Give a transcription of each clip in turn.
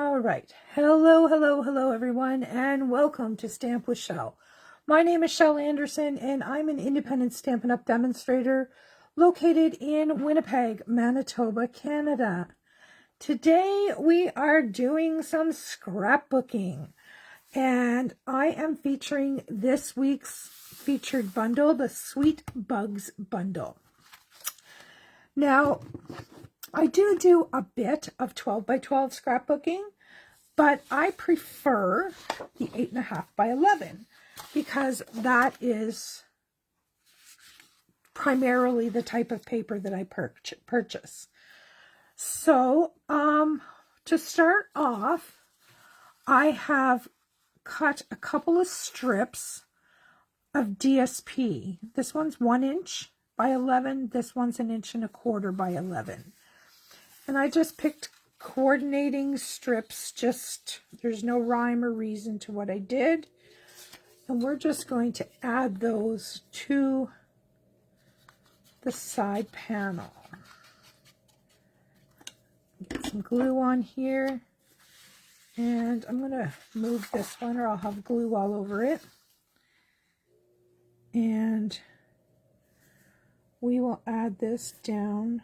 All right. Hello, everyone, and welcome to Stamp with Shel. My name is Shel Anderson, and I'm an independent Stampin' Up! Demonstrator located in Winnipeg, Manitoba, Canada. Today, we are doing some scrapbooking, and I am featuring this week's featured bundle, the Sweet Bugs Bundle. Now, I do a bit of 12 by 12 scrapbooking, but I prefer the 8.5 by 11 because that is primarily the type of paper that I purchase. So, to start off, I have cut a couple of strips of DSP. This one's 1 inch by 11. This one's 1.25 inches by 11. And I just picked coordinating strips, there's no rhyme or reason to what I did. And we're just going to add those to the side panel. Get some glue on here. And I'm going to move this one or I'll have glue all over it. And we will add this down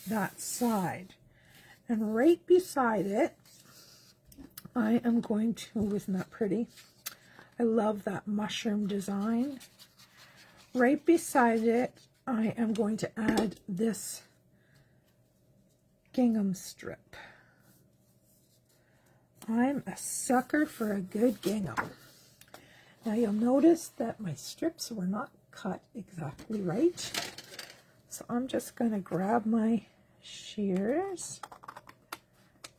that side, and right beside it I am going to, isn't that pretty? I love that mushroom design. Right beside it I am going to add this gingham strip. I'm a sucker for a good gingham. Now you'll notice that my strips were not cut exactly right, so I'm just going to grab my shears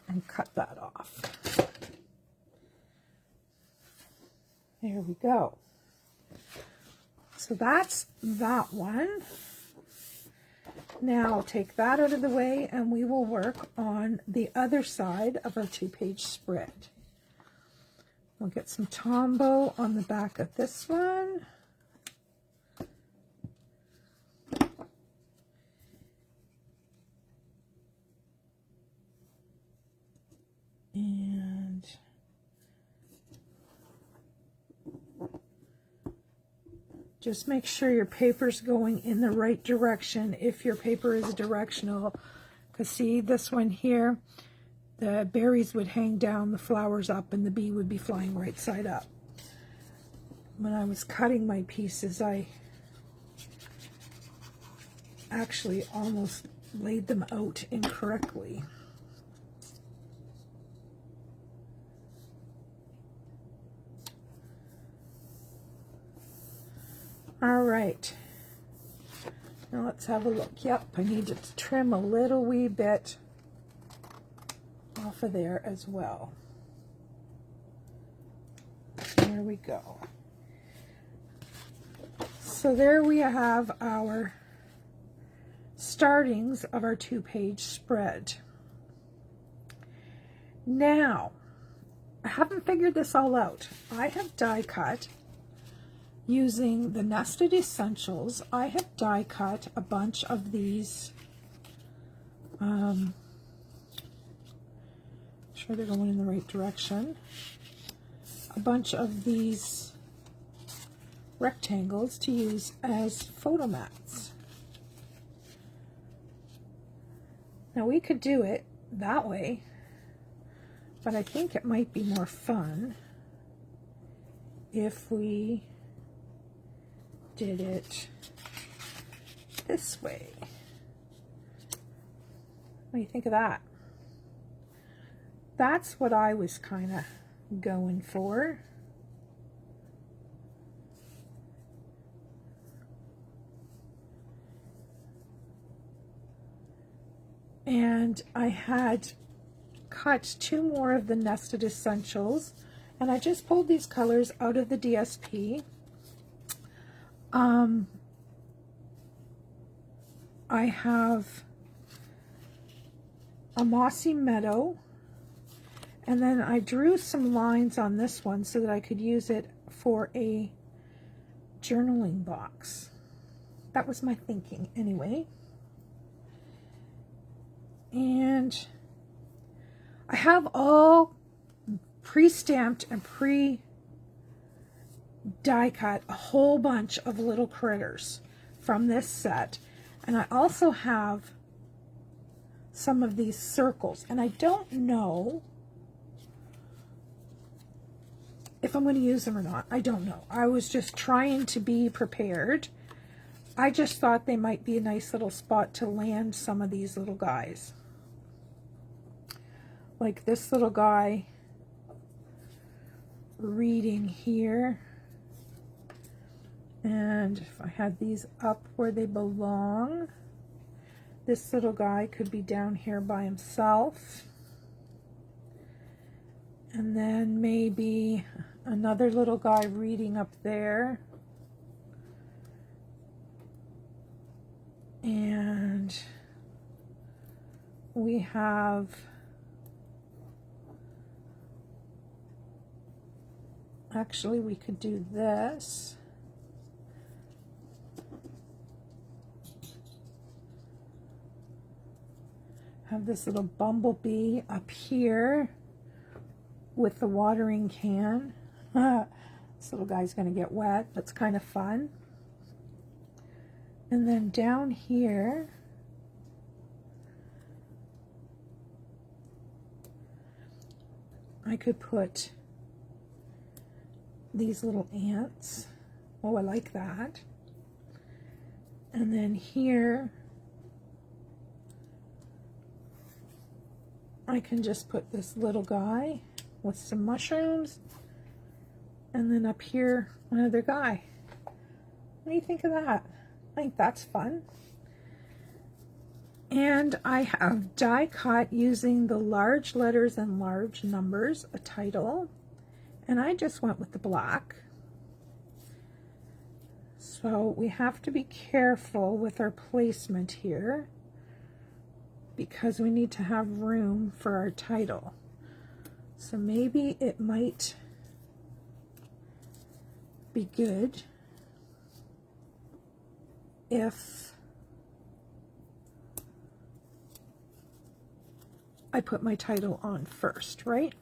and cut that off. There we go. So that's that one. Now I'll take that out of the way and we will work on the other side of our 2-page spread. We'll get some Tombow on the back of this one. And just make sure your paper's going in the right direction if your paper is directional. Because see, this one here, the berries would hang down, the flowers up, and the bee would be flying right side up. When I was cutting my pieces, I actually almost laid them out incorrectly. All right, now let's have a look. Yep, I need to trim a little wee bit off of there as well. There we go. So there we have our startings of our 2-page spread. Now, I haven't figured this all out. I have die cut using the Nested Essentials. I have die cut a bunch of these. Sure they're going in the right direction. A bunch of these rectangles to use as photo mats. Now we could do it that way, but I think it might be more fun if we did it this way. What do you think of that? That's what I was kind of going for. And I had cut 2 more of the Nested Essentials, and I just pulled these colors out of the DSP. I have a Mossy Meadow, and then I drew some lines on this one so that I could use it for a journaling box. That was my thinking anyway. And I have all pre-stamped and die cut a whole bunch of little critters from this set. And I also have some of these circles, and I don't know if I'm going to use them or not. I don't know. I was just trying to be prepared. I just thought they might be a nice little spot to land some of these little guys. Like this little guy reading here. And if I had these up where they belong, this little guy could be down here by himself. And then maybe another little guy reading up there. And we have actually, we could do this. Have this little bumblebee up here with the watering can. This little guy's going to get wet. That's kind of fun. And then down here, I could put these little ants. Oh, I like that. And then here, I can just put this little guy with some mushrooms. And then up here, another guy. What do you think of that? I think that's fun. And I have die cut using the large letters and large numbers, a title. And I just went with the black. So we have to be careful with our placement here, because we need to have room for our title. So maybe it might be good if I put my title on first, right?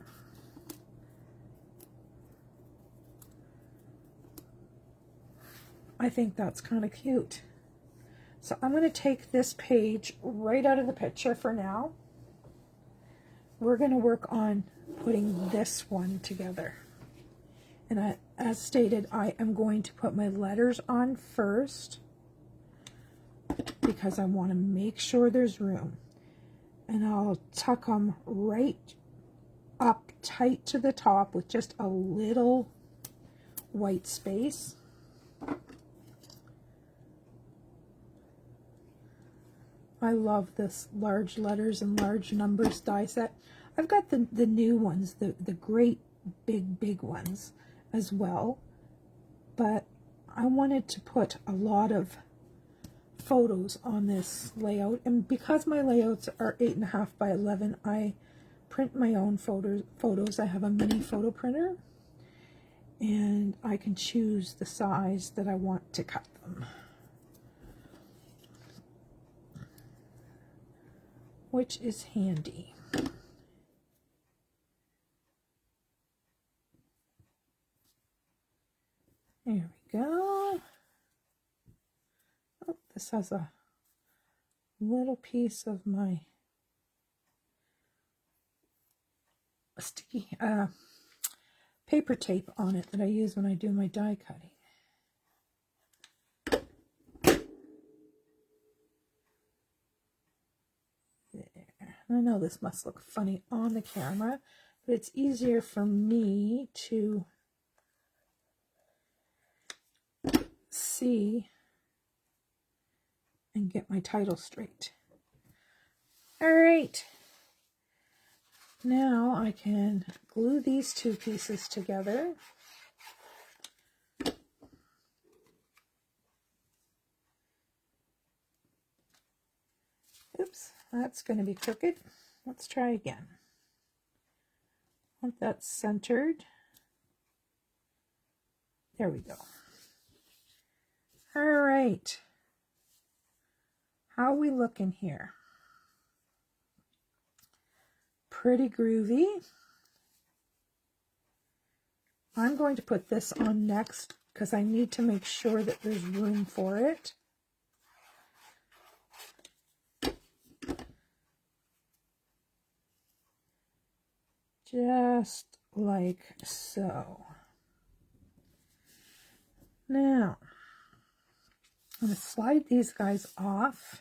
I think that's kind of cute. So I'm going to take this page right out of the picture for now. We're going to work on putting this one together. And as stated, I am going to put my letters on first because I want to make sure there's room. And I'll tuck them right up tight to the top with just a little white space. I love this large letters and large numbers die set. I've got the new ones, the great big ones as well. But I wanted to put a lot of photos on this layout. And because my layouts are 8.5 by 11, I print my own photos. I have a mini photo printer. And I can choose the size that I want to cut them, which is handy. There we go. Oh, this has a little piece of my sticky paper tape on it that I use when I do my die cutting. I know this must look funny on the camera, but it's easier for me to see and get my title straight. All right. Now I can glue these two pieces together. Oops, that's going to be crooked. Let's try again. I want that centered. There we go. All right. How are we looking here? pretty groovy. I'm going to put this on next because I need to make sure that there's room for it. Just like so. Now, I'm going to slide these guys off.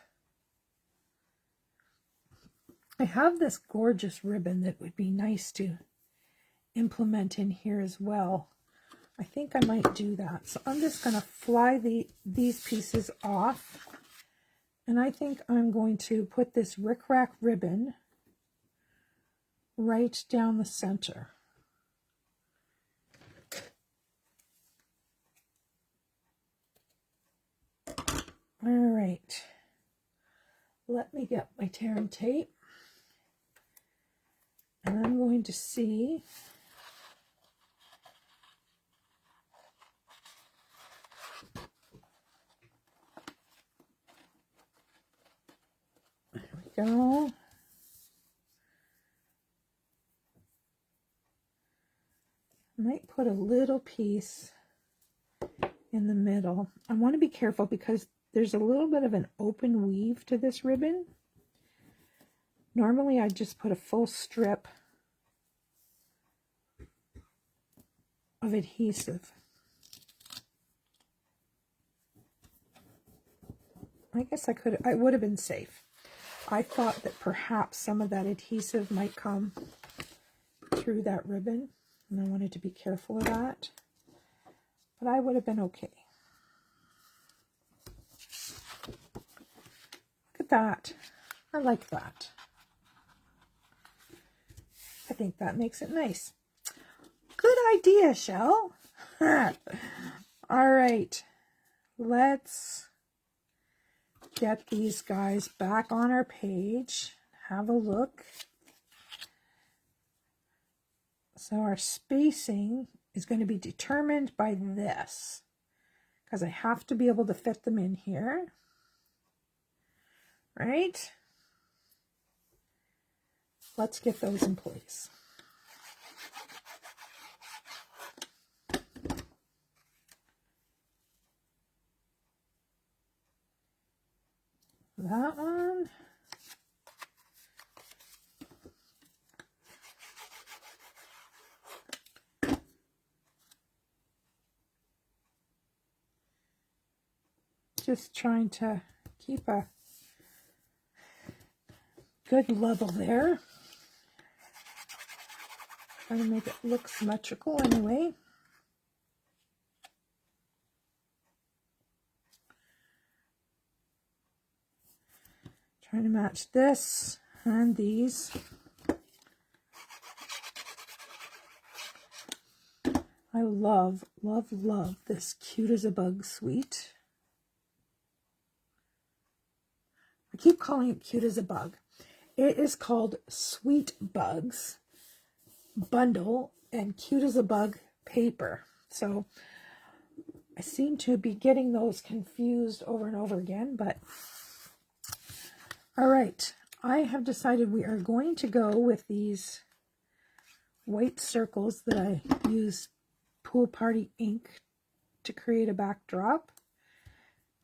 I have this gorgeous ribbon that would be nice to implement in here as well. I think I might do that. So I'm just going to fly these pieces off. And I think I'm going to put this rickrack ribbon right down the center. All right. Let me get my tear and tape. And I'm going to see there we go. I might put a little piece in the middle. I want to be careful because there's a little bit of an open weave to this ribbon. Normally I just put a full strip of adhesive. I guess I would have been safe. I thought that perhaps some of that adhesive might come through that ribbon, and I wanted to be careful of that, but I would have been okay. Look at that. I like that. I think that makes it nice. Good idea, Shel. All right, let's get these guys back on our page. Have a look. So our spacing is going to be determined by this, because I have to be able to fit them in here, right? Let's get those in place. That one. Just trying to keep a good level there. Trying to make it look symmetrical anyway. Trying to match this and these. I love, love, love this Cute as a Bug suite. I keep calling it Cute as a Bug. It is called Sweet Bugs Bundle and Cute as a Bug paper. So I seem to be getting those confused over and over again, but all right. I have decided we are going to go with these white circles that I use Pool Party ink to create a backdrop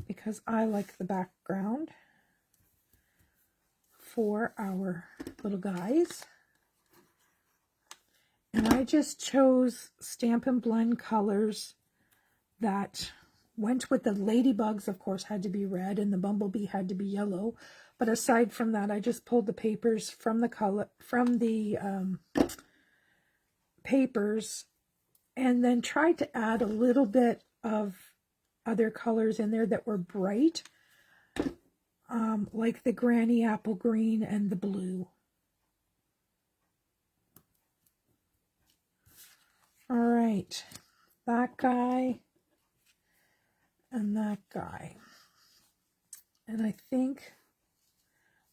because I like the background for our little guys. And I just chose Stampin' Blend colors that went with the ladybugs, of course, had to be red, and the bumblebee had to be yellow. But aside from that, I just pulled the papers from the color, from the papers, and then tried to add a little bit of other colors in there that were bright, like the granny apple green and the blue. All right, that guy and that guy. And I think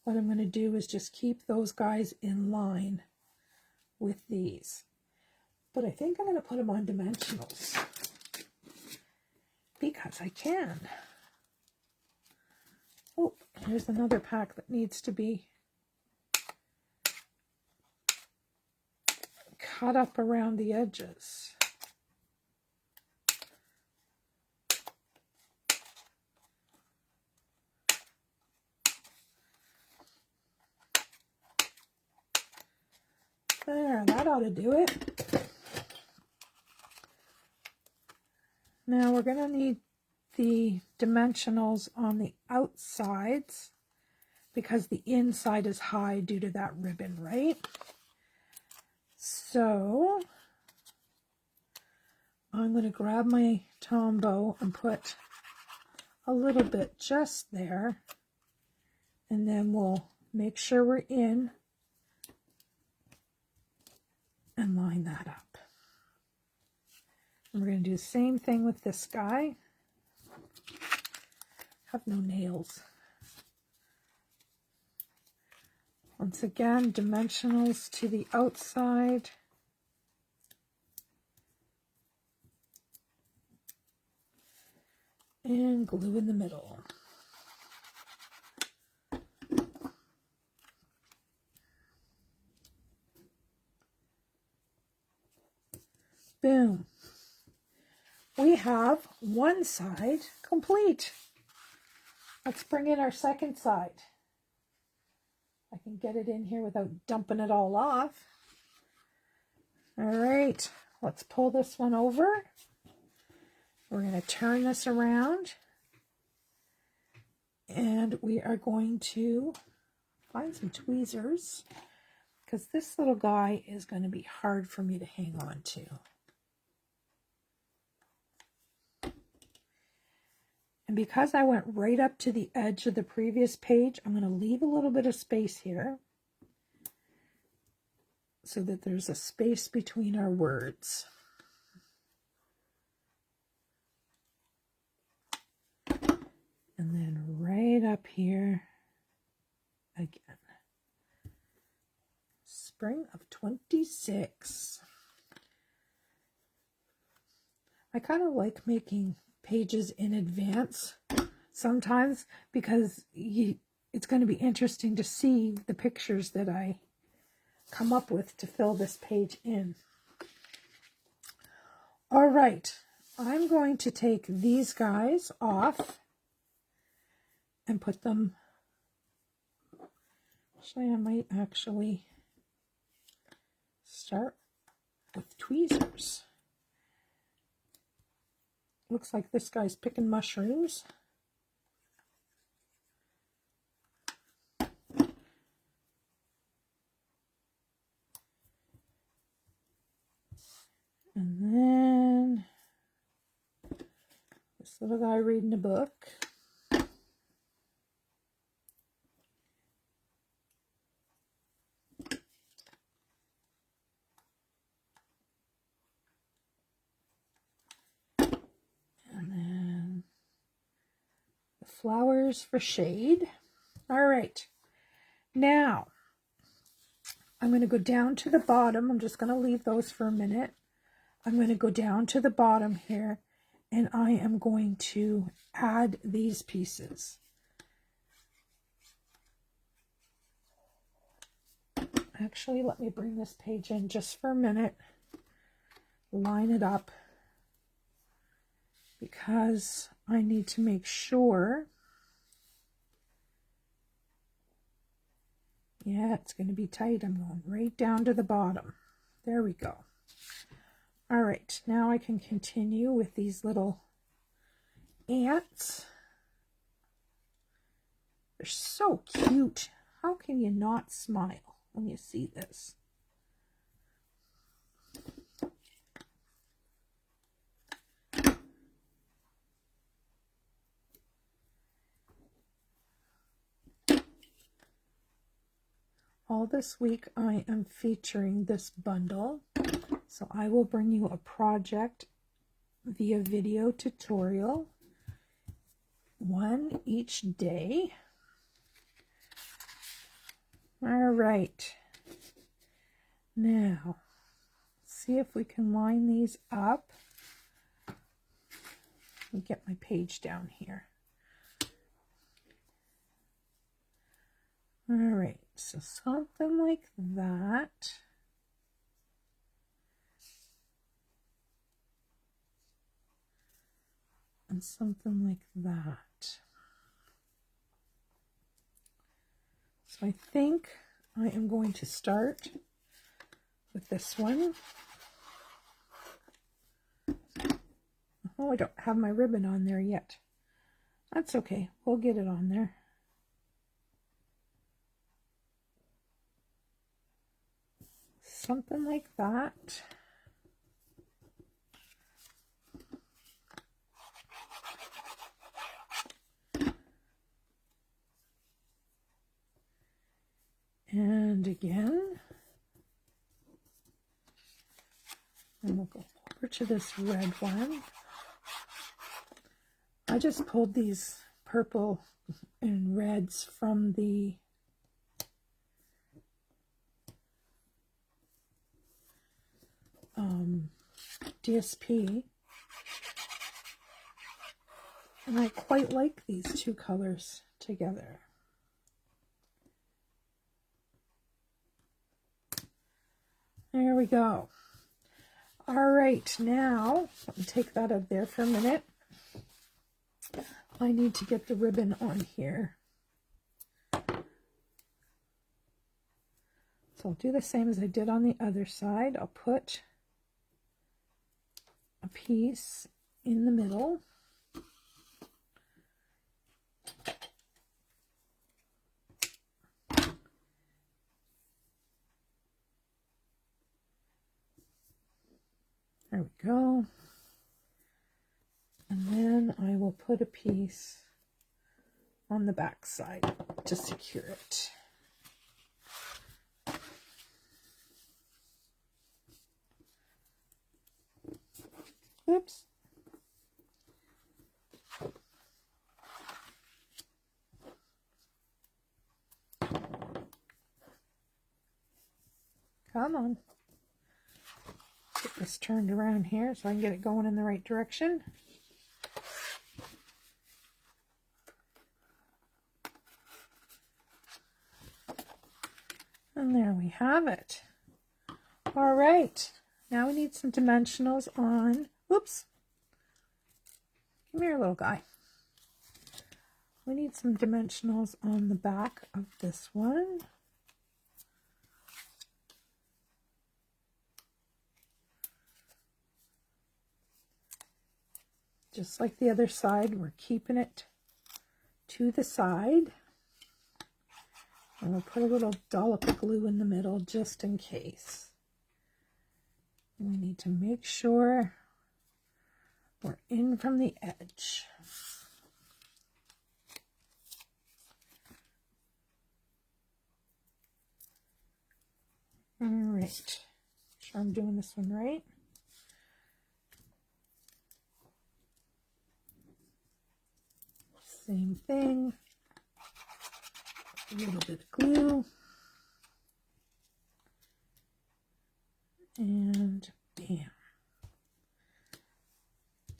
what I'm going to do is just keep those guys in line with these. But I think I'm going to put them on dimensionals because I can. Oh, here's another pack that needs to be cut up around the edges. There, that ought to do it. Now we're going to need the dimensionals on the outsides because the inside is high due to that ribbon, right? So I'm going to grab my Tombow and put a little bit just there, and then we'll make sure we're in and line that up. And we're going to do the same thing with this guy. Have no nails. Once again, dimensionals to the outside. And glue in the middle. Boom. We have one side complete. Let's bring in our second side. I can get it in here without dumping it all off. All right, let's pull this one over. We're going to turn this around, and we are going to find some tweezers because this little guy is going to be hard for me to hang on to. And because I went right up to the edge of the previous page, I'm going to leave a little bit of space here so that there's a space between our words. And then right up here again. Spring of 26. I kind of like making pages in advance sometimes because it's going to be interesting to see the pictures that I come up with to fill this page in. All right, I'm going to take these guys off and put them, actually I might actually start with tweezers. Looks like this guy's picking mushrooms. And then this little guy reading a book. Flowers for shade. All right, now I'm going to go down to the bottom. I'm just going to leave those for a minute. I'm going to go down to the bottom here, and I am going to add these pieces. Actually, let me bring this page in just for a minute, line it up, because I need to make sure. Yeah, it's going to be tight. I'm going right down to the bottom. There we go. All right, now I can continue with these little ants. They're so cute. How can you not smile when you see this? All this week I am featuring this bundle, so I will bring you a project via video tutorial, one each day. All right, now see if we can line these up. Let me get my page down here. All right, so something like that. and something like that. So I think I am going to start with this one. Oh, I don't have my ribbon on there yet. That's okay. We'll get it on there. Something like that. And again. And we'll go over to this red one. I just pulled these purple and reds from the DSP, and I quite like these two colors together. There we go. All right, now let me take that out there for a minute. I need to get the ribbon on here. So I'll do the same as I did on the other side. I'll put a piece in the middle. There we go. And then I will put a piece on the back side to secure it. Oops. Come on. Get this turned around here so I can get it going in the right direction. And there we have it. All right. Now we need some dimensionals on, whoops. Come here, little guy. We need some dimensionals on the back of this one. Just like the other side, we're keeping it to the side. And we'll put a little dollop of glue in the middle just in case. And we need to make sure we're in from the edge. All right. Make sure I'm doing this one right. Same thing. A little bit of glue. And bam.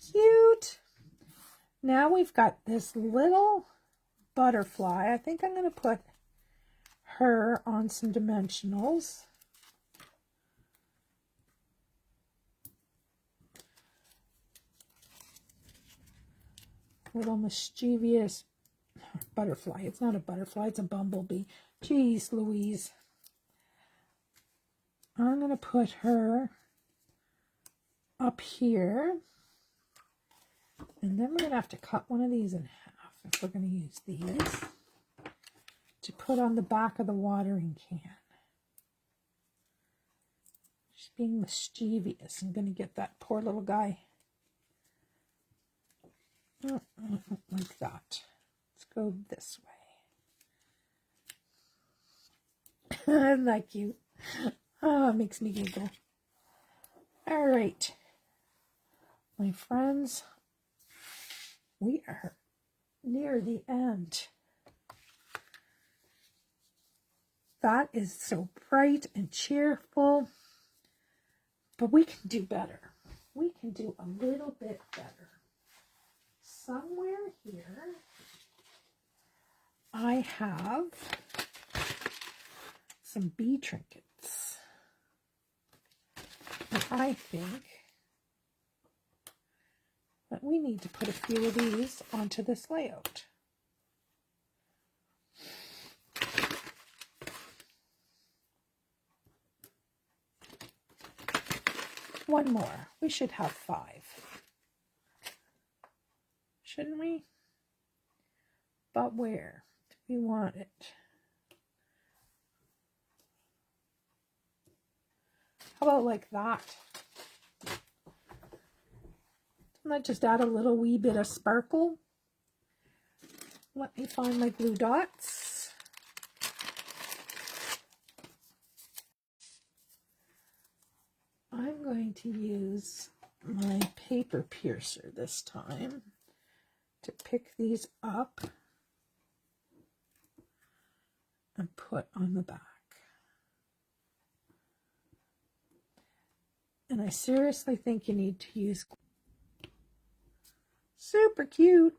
Cute. Now we've got this little butterfly. I think I'm going to put her on some dimensionals. Little mischievous butterfly. It's not a butterfly, it's a bumblebee. Jeez Louise. I'm going to put her up here. And then we're going to have to cut one of these in half if we're going to use these to put on the back of the watering can. She's being mischievous. I'm going to get that poor little guy. Like that. Let's go this way. Isn't that cute? Oh, it makes me giggle. All right, my friends, we are near the end. That is so bright and cheerful, but we can do better. We can do a little bit better. Somewhere here, I have some bee trinkets. And I think But we need to put a few of these onto this layout. One more. We should have 5. Shouldn't we? But where do we want it? How about like that? Doesn't that just add a little wee bit of sparkle? Let me find my glue dots. I'm going to use my paper piercer this time to pick these up and put on the back. And I seriously think you need to use super cute.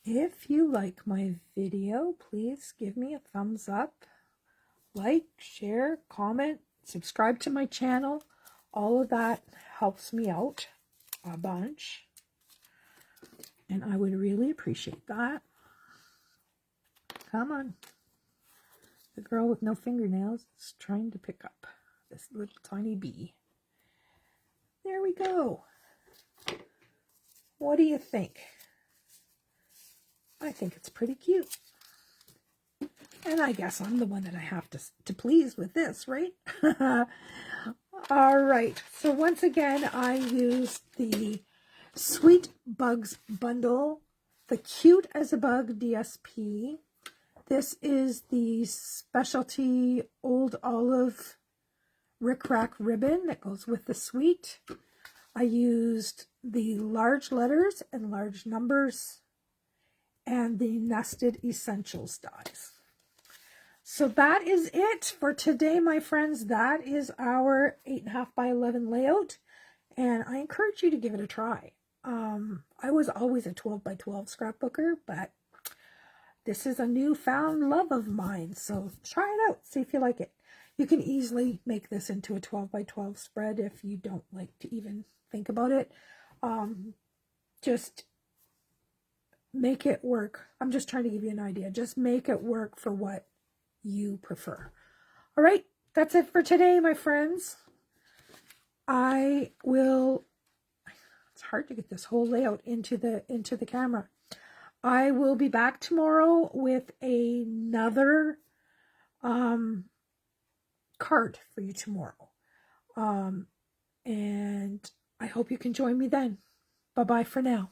If you like my video, please give me a thumbs up, like, share, comment, subscribe to my channel. All of that helps me out a bunch, and I would really appreciate that. Come on. The girl with no fingernails is trying to pick up this little tiny bee. There we go. What do you think? I think it's pretty cute. And I guess I'm the one that I have to please with this, right? All right. So once again, I used the Sweet Bugs bundle, the Cute as a Bug DSP. This is the specialty Old Olive Rick Rack ribbon that goes with the Sweet. I used the large letters and large numbers and the nested essentials dies. So that is it for today, my friends. That is our 8.5 by 11 layout, and I encourage you to give it a try. I was always a 12 by 12 scrapbooker, but this is a newfound love of mine, so try it out, see if you like it. You can easily make this into a 12 by 12 spread if you don't like to even think about it. Just make it work. I'm just trying to give you an idea. Just make it work for what you prefer. All right, that's it for today, my friends. It's hard to get this whole layout into the camera. I will be back tomorrow with another card for you tomorrow. And I hope you can join me then. Bye-bye for now.